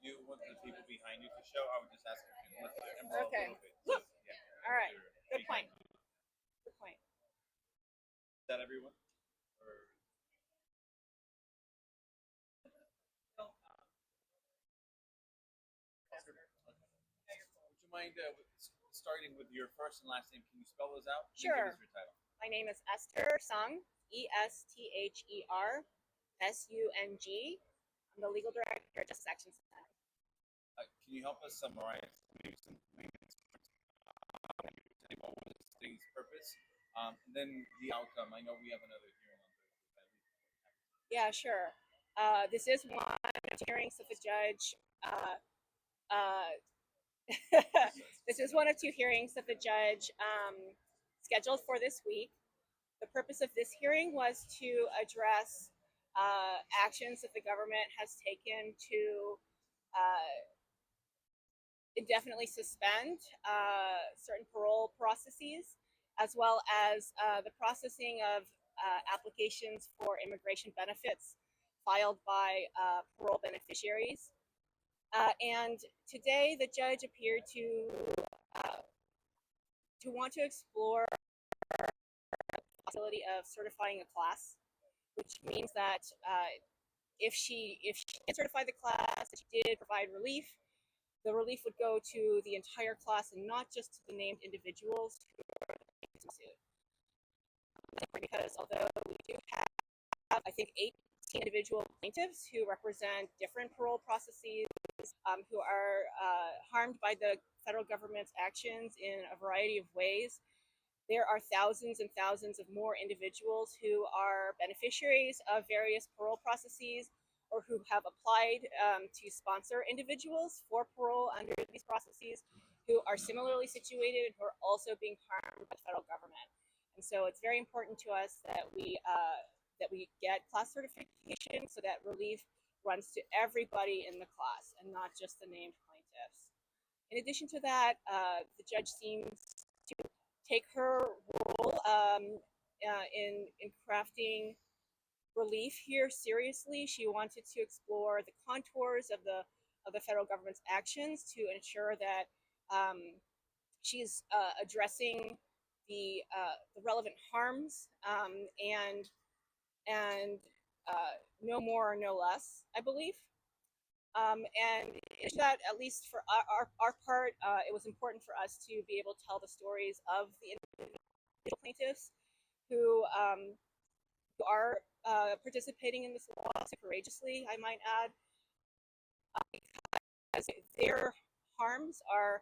you want the people behind you to show, I would just ask if you can lift the envelope Okay. a little bit. So, yeah. All right. Your Good point. behind you. Good point. Is that everyone? Or would you mind starting with your first and last name? Can you spell those out? Then Sure. give us your title. My name is Esther Sung, ESTHER SUNG. I'm the legal director at Justice Action Center. Can you help us summarize maybe some main what was today's purpose, and then the outcome? I know we have another hearing on Thursday. Yeah, sure. This is one of the hearings that the judge. This is one of two hearings that the judge scheduled for this week. The purpose of this hearing was to address actions that the government has taken to indefinitely suspend certain parole processes, as well as the processing of applications for immigration benefits filed by parole beneficiaries. And today, the judge appeared to want to explore the possibility of certifying a class, which means that if she did certify the class, if she did provide relief, the relief would go to the entire class and not just to the named individuals who are in the suit. Because although we do have, I think, 18 individual plaintiffs who represent different parole processes, who are harmed by the federal government's actions in a variety of ways, there are thousands and thousands of more individuals who are beneficiaries of various parole processes or who have applied to sponsor individuals for parole under these processes who are similarly situated and who are also being harmed by the federal government. And so it's very important to us that we get class certification so that relief runs to everybody in the class and not just the named plaintiffs. In addition to that, the judge seems to take her role in crafting relief here seriously. She wanted to explore the contours of the federal government's actions to ensure that she's addressing the relevant harms and no more or no less, I believe. And that, at least for our part, it was important for us to be able to tell the stories of the individual plaintiffs who are participating in this lawsuit courageously, I might add, because their harms are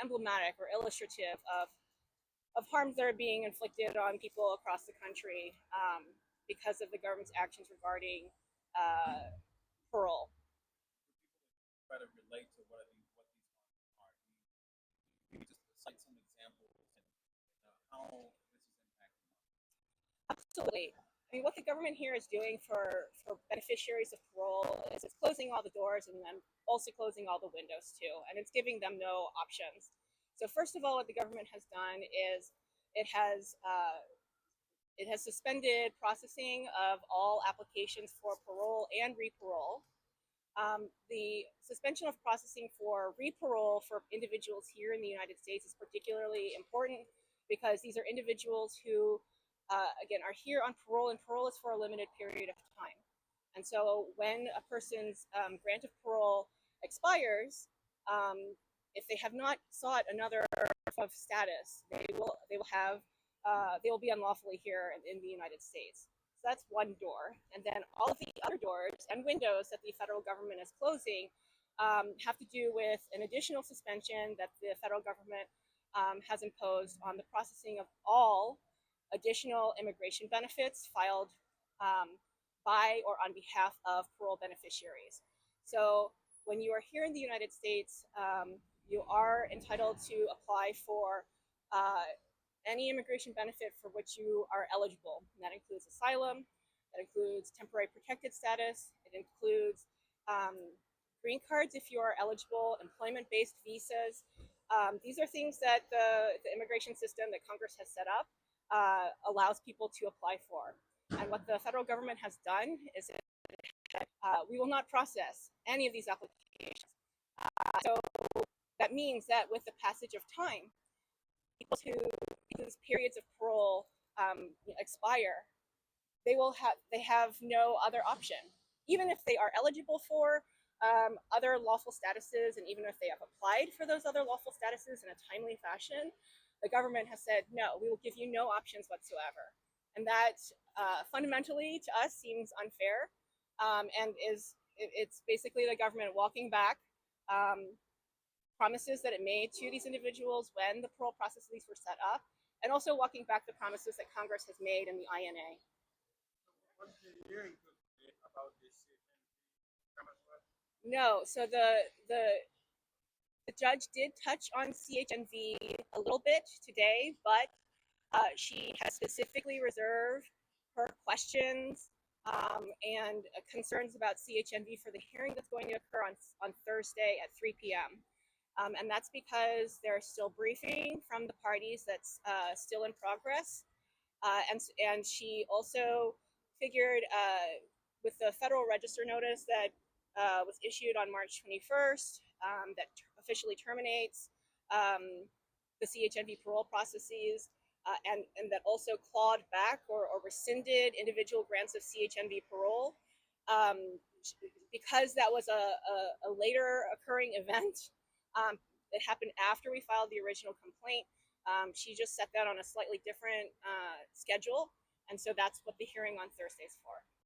emblematic or illustrative of harms that are being inflicted on people across the country because of the government's actions regarding parole. Try to relate to what these harms are. Maybe just cite some examples and how this is impacting them. Absolutely. I mean, what the government here is doing for beneficiaries of parole is it's closing all the doors and then also closing all the windows too, and it's giving them no options. So first of all, what the government has done is it has suspended processing of all applications for parole and reparole. The suspension of processing for reparole for individuals here in the United States is particularly important because these are individuals who, again, are here on parole, and parole is for a limited period of time. And so when a person's grant of parole expires, if they have not sought another of status, they will be unlawfully here in the United States. So that's one door. And then all of the other doors and windows that the federal government is closing have to do with an additional suspension that the federal government has imposed on the processing of all additional immigration benefits filed by or on behalf of parole beneficiaries. So when you are here in the United States, you are entitled to apply for any immigration benefit for which you are eligible. And that includes asylum, that includes temporary protected status, it includes green cards if you are eligible, employment-based visas. These are things that the immigration system that Congress has set up allows people to apply for. And what the federal government has done is it we will not process any of these applications. So that means that with the passage of time, people whose periods of parole expire, they have no other option, even if they are eligible for other lawful statuses, and even if they have applied for those other lawful statuses in a timely fashion, the government has said, no, we will give you no options whatsoever. And that fundamentally to us seems unfair, and it's basically the government walking back promises that it made to these individuals when the parole processes were set up, and also walking back the promises that Congress has made in the INA. Was the hearing about this program as well? No, so the judge did touch on CHNV a little bit today, but she has specifically reserved her questions and concerns about CHNV for the hearing that's going to occur on Thursday at 3 p.m. And that's because there's still briefing from the parties that's still in progress. And she also figured with the Federal Register notice that was issued on March 21st that officially terminates the CHNV parole processes, and that also clawed back or rescinded individual grants of CHNV parole. Because that was a later occurring event, it happened after we filed the original complaint. She just set that on a slightly different schedule, and so that's what the hearing on Thursday is for.